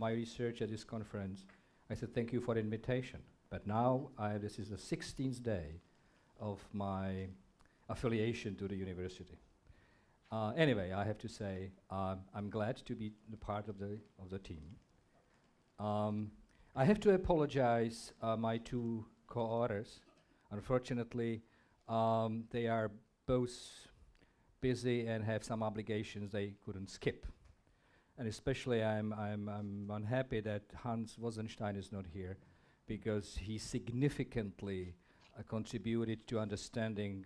my research at this conference, I said thank you for the invitation. But now this is the 16th day of my affiliation to the university. Anyway, I have to say I'm glad to be the part of the team. I have to apologize my two co-authors. Unfortunately, they are both busy and have some obligations they couldn't skip. And especially I'm unhappy that Hans Wozenstein is not here, because he significantly contributed to understanding,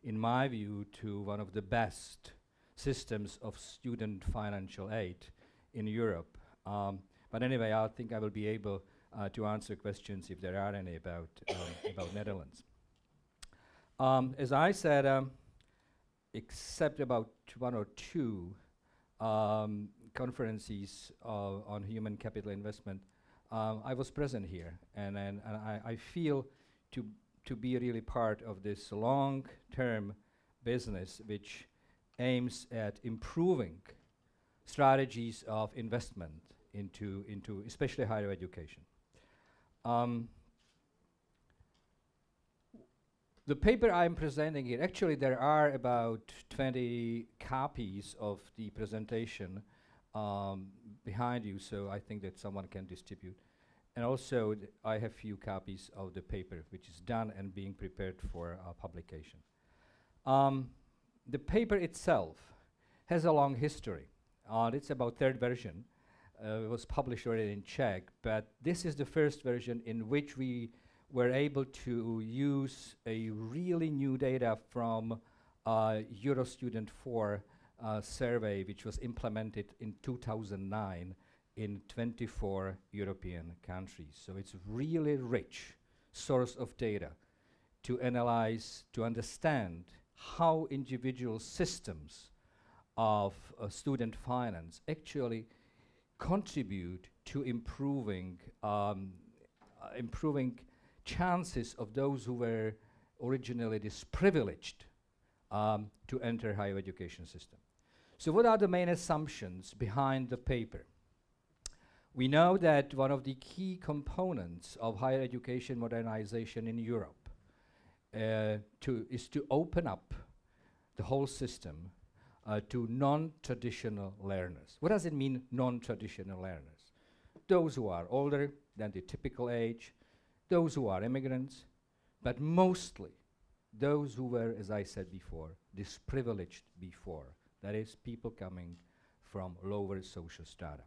in my view, to one of the best systems of student financial aid in Europe. But anyway, I think I will be able to answer questions if there are any about Netherlands. As I said, except about one or two conferences on human capital investment, I was present here, and I feel to be really part of this long-term business which aims at improving strategies of investment into especially higher education. The paper I'm presenting here, actually there are about 20 copies of the presentation behind you, so I think that someone can distribute. And also I have few copies of the paper which is done and being prepared for publication. The paper itself has a long history. It's about third version. It was published already in Czech, but this is the first version in which we were able to use a really new data from Eurostudent 4 survey, which was implemented in 2009 in 24 European countries. So it's a really rich source of data to analyze, to understand how individual systems of student finance actually contribute to improving chances of those who were originally disprivileged to enter higher education system. So what are the main assumptions behind the paper? We know that one of the key components of higher education modernization in Europe is to open up the whole system to non-traditional learners. What does it mean, non-traditional learners? Those who are older than the typical age, those who are immigrants, but mostly those who were, as I said before, disprivileged before. That is, people coming from lower social strata.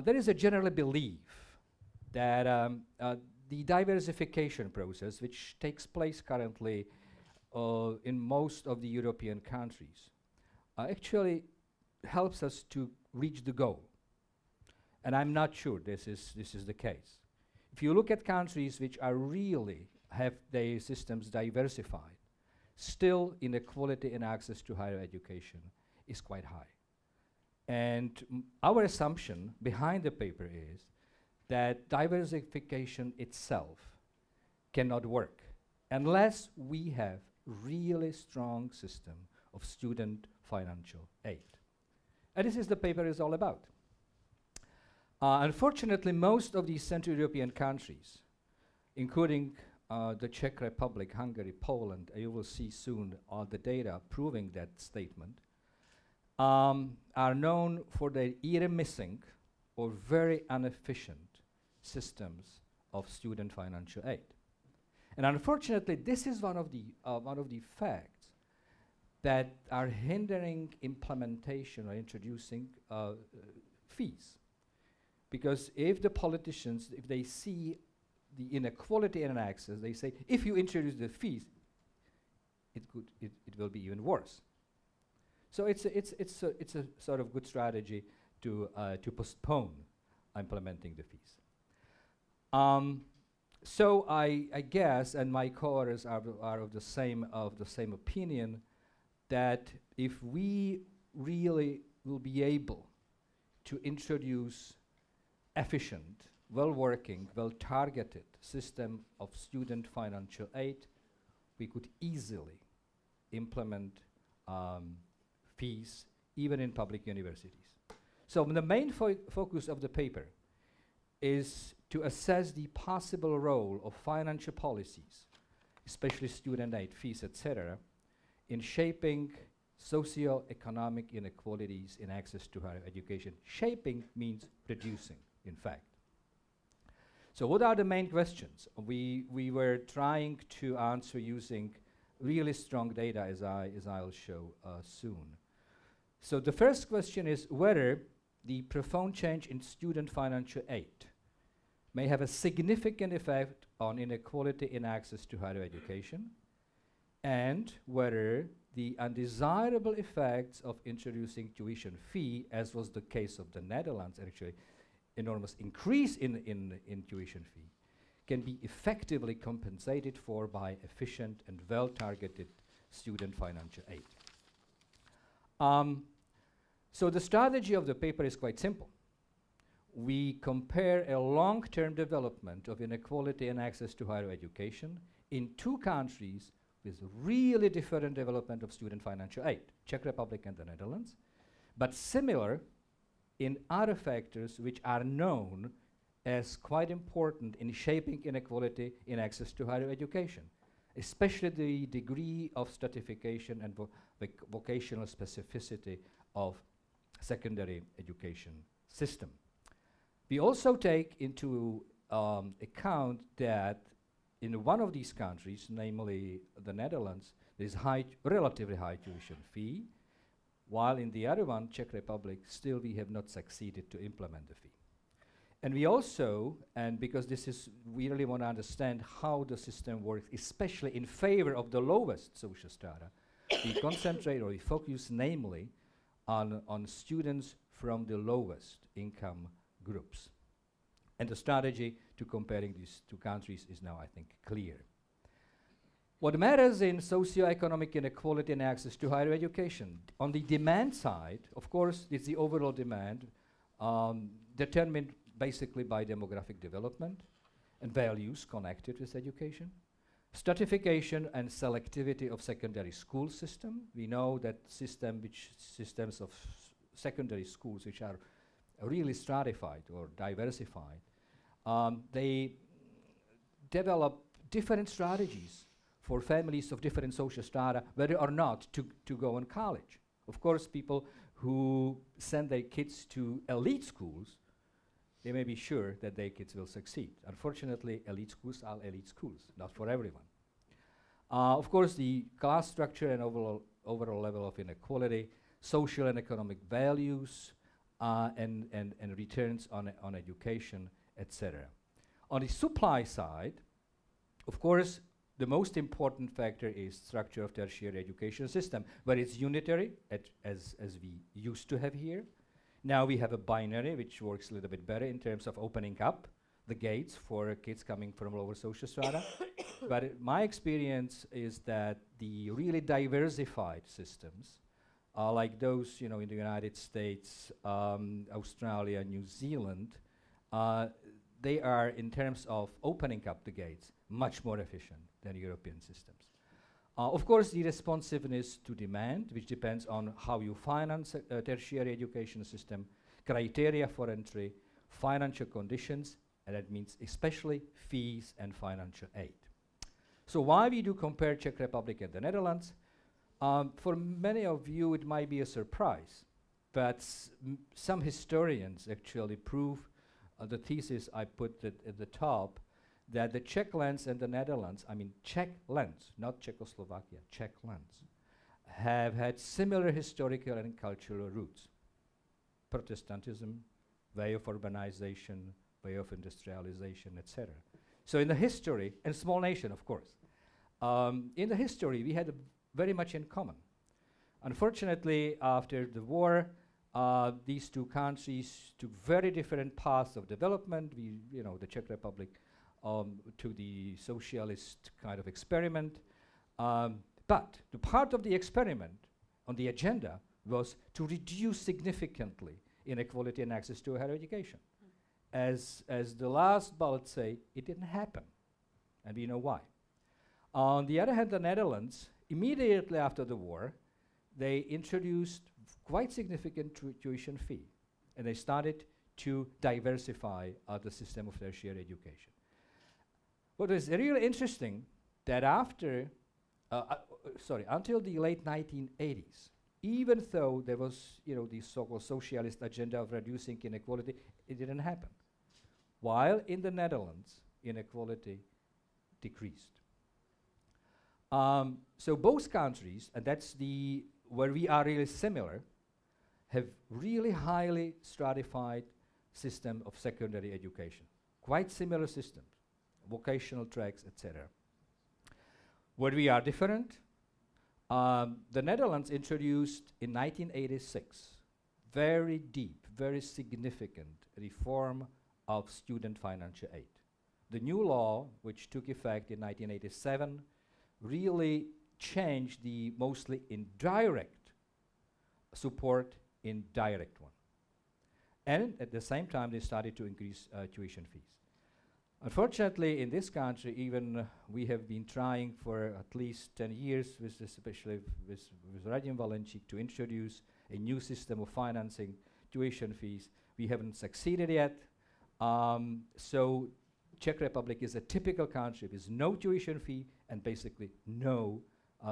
There is a general belief that the diversification process, which takes place currently in most of the European countries, actually helps us to reach the goal. And I'm not sure this is the case. If you look at countries which are really have their systems diversified, still inequality in access to higher education is quite high. And our assumption behind the paper is that diversification itself cannot work unless we have really strong system of student financial aid. And this is the paper is all about. Unfortunately, most of these Central European countries, including the Czech Republic, Hungary, Poland, you will see soon the data proving that statement, are known for their either missing or very inefficient systems of student financial aid. And unfortunately, this is one of the facts that are hindering implementation or introducing fees. Because if the politicians, if they see the inequality in access, they say, if you introduce the fees, it will be even worse. So it's a sort of good strategy to postpone implementing the fees. So I guess, and my co-authors are of the same opinion, that if we really will be able to introduce efficient, well-working, well-targeted system of student financial aid, we could easily implement fees even in public universities. So the main focus of the paper is to assess the possible role of financial policies, especially student aid, fees, etc., in shaping socio-economic inequalities in access to higher education. Shaping means reducing, in fact. So what are the main questions? We were trying to answer using really strong data, as I'll show soon. So the first question is whether the profound change in student financial aid may have a significant effect on inequality in access to higher education, and whether the undesirable effects of introducing tuition fee, as was the case of the Netherlands, actually enormous increase in tuition fee, can be effectively compensated for by efficient and well-targeted student financial aid. So the strategy of the paper is quite simple. We compare a long-term development of inequality and access to higher education in two countries with really different development of student financial aid, Czech Republic and the Netherlands, but similar in other factors which are known as quite important in shaping inequality in access to higher education, especially the degree of stratification and vocational specificity of secondary education system. We also take into account that in one of these countries, namely the Netherlands, there is relatively high tuition fee, while in the other one, Czech Republic, still we have not succeeded to implement the fee. And we also, and because this is, we really want to understand how the system works, especially in favor of the lowest social strata, we concentrate or we focus namely on students from the lowest income groups. And the strategy to comparing these two countries is now, I think, clear. What matters in socioeconomic inequality and access to higher education? On the demand side, of course, it's the overall demand determined basically by demographic development and values connected with education. Stratification and selectivity of secondary school system. We know that systems of secondary schools which are really stratified or diversified, they develop different strategies for families of different social strata, whether or not to go on college. Of course, people who send their kids to elite schools, they may be sure that their kids will succeed. Unfortunately, elite schools are elite schools, not for everyone. Of course, the class structure and overall level of inequality, social and economic values, and returns on education, etc. On the supply side, of course, the most important factor is structure of tertiary education system, where it's unitary, as we used to have here. Now we have a binary, which works a little bit better in terms of opening up the gates for kids coming from lower social strata. But my experience is that the really diversified systems, like those, in the United States, Australia, New Zealand, they are, in terms of opening up the gates, much more efficient than European systems. Of course, the responsiveness to demand, which depends on how you finance a tertiary education system, criteria for entry, financial conditions, and that means especially fees and financial aid. So why we do compare Czech Republic and the Netherlands? For many of you, it might be a surprise, but some historians actually prove the thesis I put at the top, that the Czech lands and the Netherlands, I mean Czech lands, not Czechoslovakia, Czech lands, have had similar historical and cultural roots. Protestantism, way of urbanization, way of industrialization, etc. So in the history, and small nation, of course, in the history, we had very much in common. Unfortunately, after the war, these two countries took very different paths of development. The Czech Republic to the socialist kind of experiment. But the part of the experiment on the agenda was to reduce significantly inequality and access to higher education. As the last bullet say, it didn't happen, and we know why. On the other hand, the Netherlands, immediately after the war, they introduced quite significant tuition fee. and they started to diversify the system of tertiary education. What is really interesting that until the late 1980s, even though there was, the so-called socialist agenda of reducing inequality, it didn't happen. While in the Netherlands, inequality decreased. So both countries, and that's where we are really similar, have really highly stratified system of secondary education. Quite similar systems, vocational tracks, etc. Where we are different, the Netherlands introduced in 1986 very deep, very significant reform of student financial aid. The new law, which took effect in 1987, really changed the mostly indirect support in direct one. And at the same time, they started to increase tuition fees. Unfortunately, in this country, even we have been trying for at least 10 years, especially with Radim Valencic, to introduce a new system of financing tuition fees. We haven't succeeded yet. So Czech Republic is a typical country with no tuition fee and basically no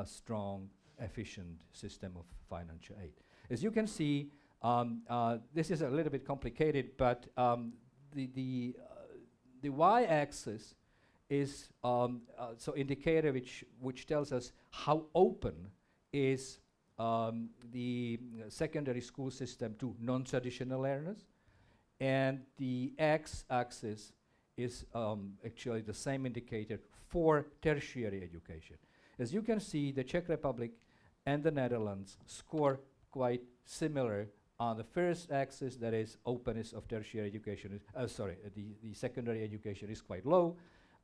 strong, efficient system of financial aid. As you can see, this is a little bit complicated, but the y-axis is so indicator which tells us how open is the secondary school system to non-traditional learners, and the x-axis is actually the same indicator for tertiary education. As you can see, the Czech Republic and the Netherlands score quite similar. On the first axis, that is openness of tertiary education, the secondary education is quite low,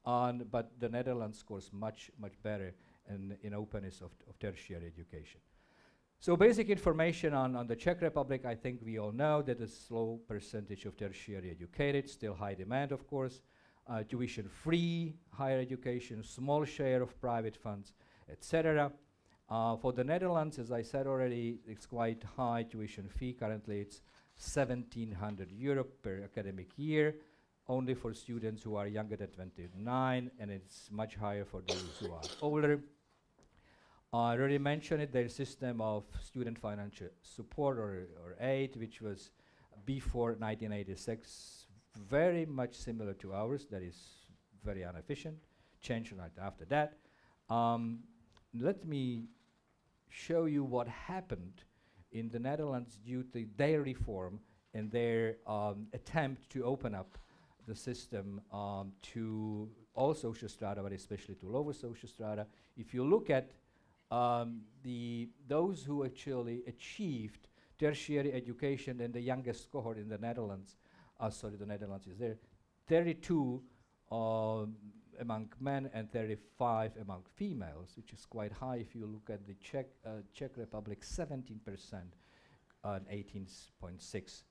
but the Netherlands scores much better in openness of tertiary education. So basic information on the Czech Republic, I think we all know that a low percentage of tertiary educated, still high demand, of course, tuition-free higher education, small share of private funds, etc. For the Netherlands, as I said already, it's quite high tuition fee. Currently, it's 1,700 euro per academic year, only for students who are younger than 29, and it's much higher for those who are older. I already mentioned it, their system of student financial support or aid, which was before 1986, very much similar to ours, that is very inefficient, changed right after that. Let me show you what happened in the Netherlands due to their reform and their attempt to open up the system to all social strata, but especially to lower social strata. If you look at those who actually achieved tertiary education in the youngest cohort in the Netherlands, the Netherlands is there, 32 among men and 35 among females, which is quite high. If you look at the Czech Republic, 17% and 18.6.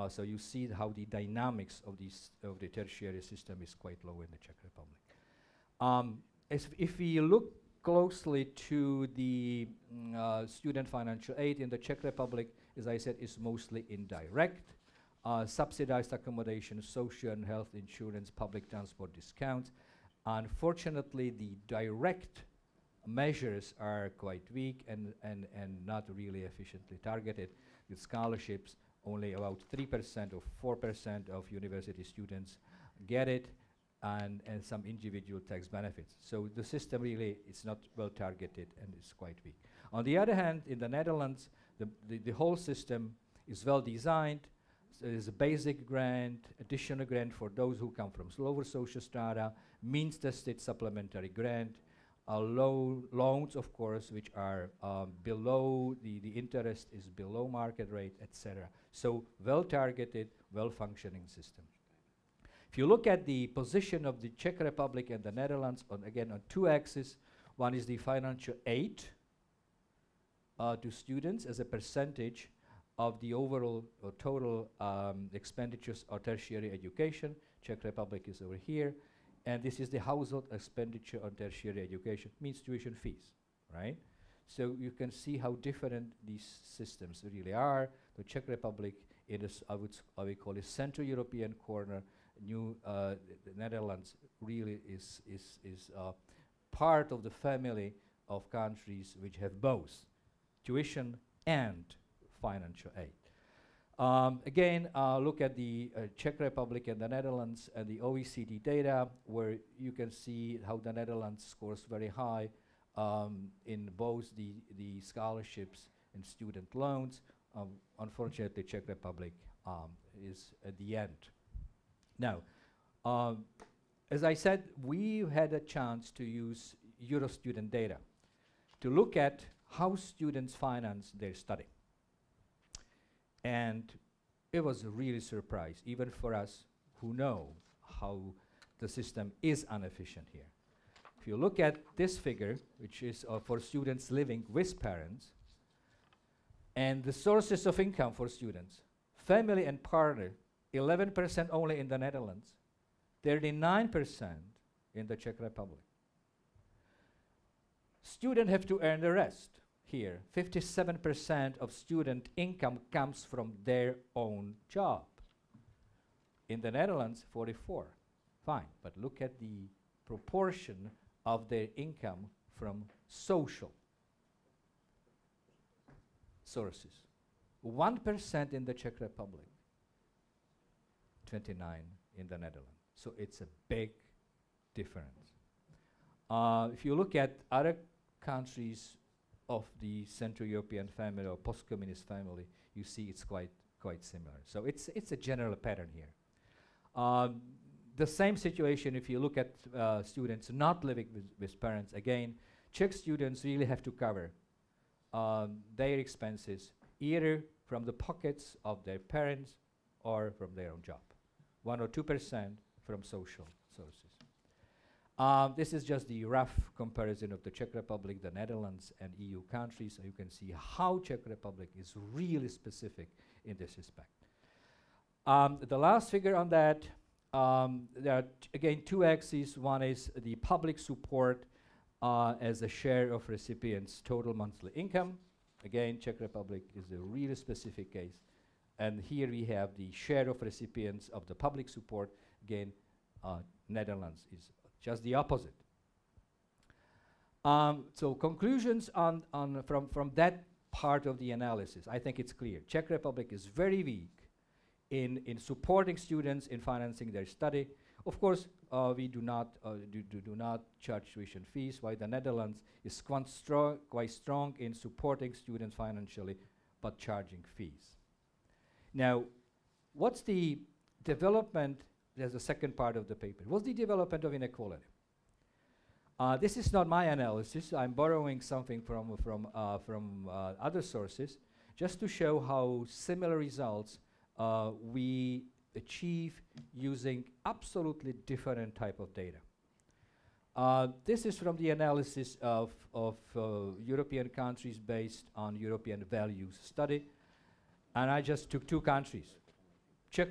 So you see how the dynamics of the tertiary system is quite low in the Czech Republic. If we look closely to the student financial aid in the Czech Republic, as I said, is mostly indirect. Subsidized accommodation, social and health insurance, public transport discounts. Unfortunately, the direct measures are quite weak and not really efficiently targeted. With scholarships, only about 3% or 4% of university students get it, and some individual tax benefits. So the system really is not well targeted and is quite weak. On the other hand, in the Netherlands, the whole system is well designed. So there's a basic grant, additional grant for those who come from lower social strata, means-tested supplementary grant, loans, of course, which are below, the interest is below market rate, etc. So well-targeted, well-functioning system. If you look at the position of the Czech Republic and the Netherlands, again on two axes, one is the financial aid to students as a percentage of the overall or total expenditures of tertiary education. Czech Republic is over here. And this is the household expenditure on tertiary education, means tuition fees, right? So you can see how different these systems really are. The Czech Republic in this, I would call it Central European corner. The Netherlands really is part of the family of countries which have both tuition and financial aid. Again, look at the Czech Republic and the Netherlands and the OECD data, where you can see how the Netherlands scores very high in both the scholarships and student loans. Unfortunately, Czech Republic is at the end. Now, as I said, we had a chance to use Eurostudent data to look at how students finance their study. And it was a really surprise, even for us who know how the system is inefficient here. If you look at this figure, which is for students living with parents, and the sources of income for students, family and partner, 11% only in the Netherlands, 39% in the Czech Republic. Students have to earn the rest. Here, 57% of student income comes from their own job. In the Netherlands, 44. Fine, but look at the proportion of their income from social sources. 1% in the Czech Republic, 29 in the Netherlands. So it's a big difference. If you look at other countries of the Central European family or post-communist family, you see it's quite similar. So it's a general pattern here. The same situation if you look at students not living with parents. Again, Czech students really have to cover their expenses either from the pockets of their parents or from their own job. 1 or 2% from social sources. This is just the rough comparison of the Czech Republic, the Netherlands, and EU countries, so you can see how Czech Republic is really specific in this respect. The last figure on that, there are again two axes. One is the public support as a share of recipients' total monthly income. Again, Czech Republic is a really specific case. And here we have the share of recipients of the public support. Again, Netherlands is just the opposite. So conclusions from that part of the analysis, I think it's clear. Czech Republic is very weak in supporting students in financing their study. Of course, we do not charge tuition fees, while the Netherlands is quite strong in supporting students financially, but charging fees. Now, what's the development? There's a second part of the paper. What's the development of inequality? This is not my analysis. I'm borrowing something from other sources, just to show how similar results we achieve using absolutely different type of data. This is from the analysis of European countries based on European values study, and I just took two countries. Czech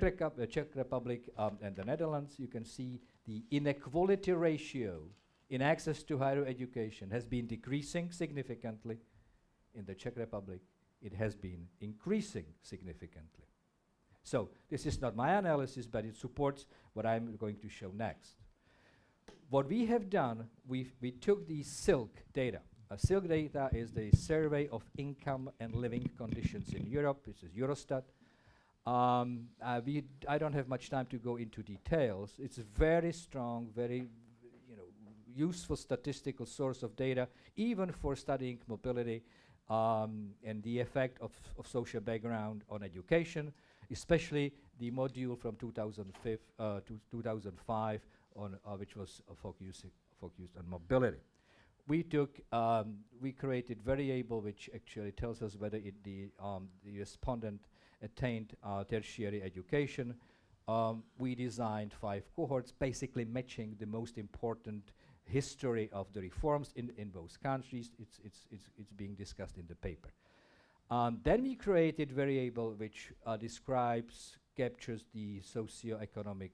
Republic and the Netherlands. You can see the inequality ratio in access to higher education has been decreasing significantly. In the Czech Republic, it has been increasing significantly. So this is not my analysis, but it supports what I'm going to show next. What we have done, we took the SILC data. SILC data is the survey of income and living conditions in Europe. This is Eurostat. I don't have much time to go into details. It's a very strong, very useful statistical source of data, even for studying mobility and the effect of social background on education, especially the module from 2005 to 2005, which was focused on mobility. We created variable which actually tells us whether the respondent attained tertiary education. We designed 5 cohorts, basically matching the most important history of the reforms in both countries. It's being discussed in the paper. Then we created variable which captures the socioeconomic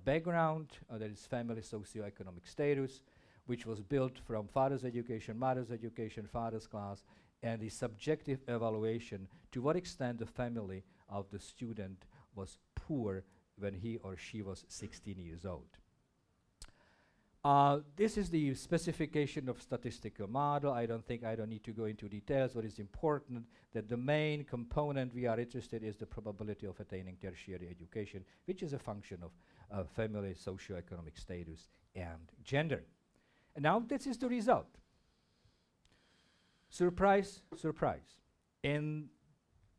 background, that is family socioeconomic status, which was built from father's education, mother's education, father's class, and the subjective evaluation to what extent the family of the student was poor when he or she was 16 years old. This is the specification of statistical model. I don't need to go into details. What is important, that the main component we are interested in is the probability of attaining tertiary education, which is a function of family, socioeconomic status, and gender. And now this is the result. Surprise, surprise. In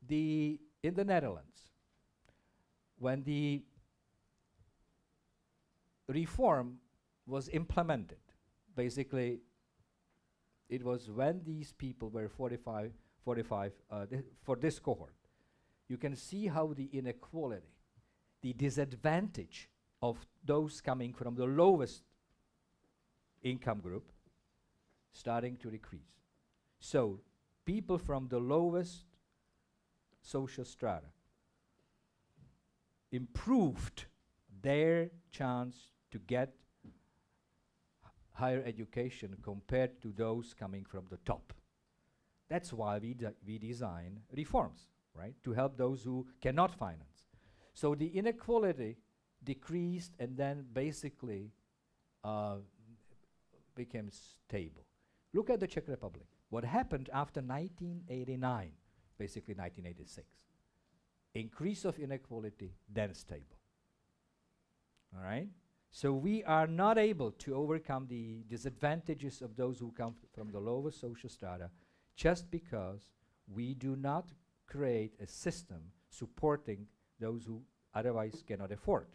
the Netherlands, when the reform was implemented, basically it was when these people were 45 for this cohort. You can see how the inequality, the disadvantage of those coming from the lowest income group starting to decrease. So people from the lowest social strata improved their chance to get higher education compared to those coming from the top. That's why we design reforms, right? To help those who cannot finance. So the inequality decreased and then basically became stable. Look at the Czech Republic. What happened after 1989, basically 1986? Increase of inequality, then stable. All right? So we are not able to overcome the disadvantages of those who come from the lowest social strata just because we do not create a system supporting those who otherwise cannot afford.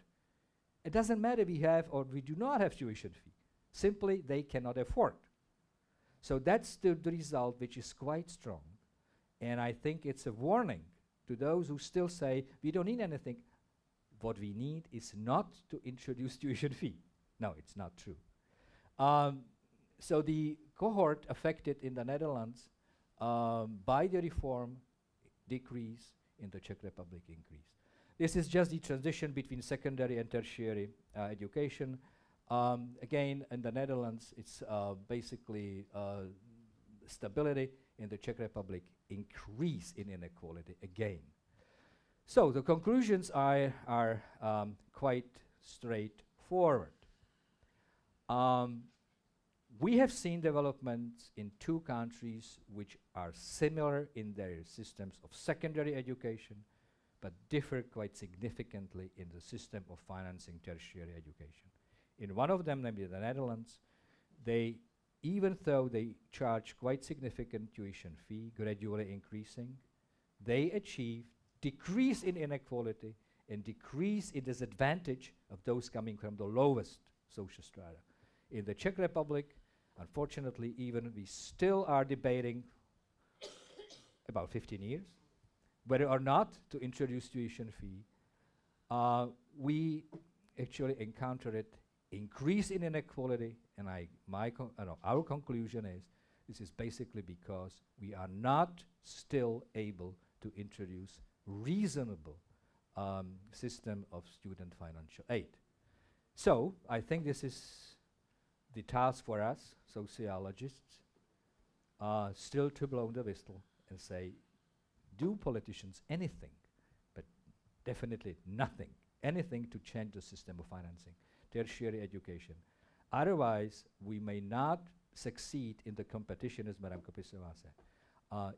It doesn't matter we have or we do not have tuition fee. Simply, they cannot afford. So that's the result, which is quite strong. And I think it's a warning to those who still say, we don't need anything. What we need is not to introduce tuition fee. No, it's not true. So the cohort affected in the Netherlands by the reform decrease, in the Czech Republic increase. This is just the transition between secondary and tertiary education. Again, in the Netherlands, it's basically stability. In the Czech Republic, increase in inequality again. So the conclusions are quite straightforward. We have seen developments in two countries which are similar in their systems of secondary education, but differ quite significantly in the system of financing tertiary education. In one of them, namely the Netherlands, even though they charge quite significant tuition fee, gradually increasing, they achieve decrease in inequality and decrease in disadvantage of those coming from the lowest social strata. In the Czech Republic, unfortunately, even we still are debating about 15 years whether or not to introduce tuition fee. We actually encountered increase in inequality, and our conclusion is this is basically because we are not still able to introduce reasonable system of student financial aid. So I think this is the task for us, sociologists, still to blow the whistle and say, do politicians anything, but definitely nothing, anything to change the system of financing tertiary education. Otherwise, we may not succeed in the competition, as Madame Kopisová said,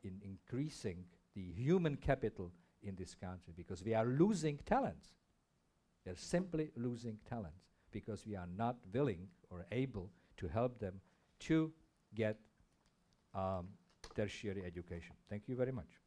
in increasing the human capital in this country, because we are losing talents. We are simply losing talents because we are not willing or able to help them to get tertiary education. Thank you very much.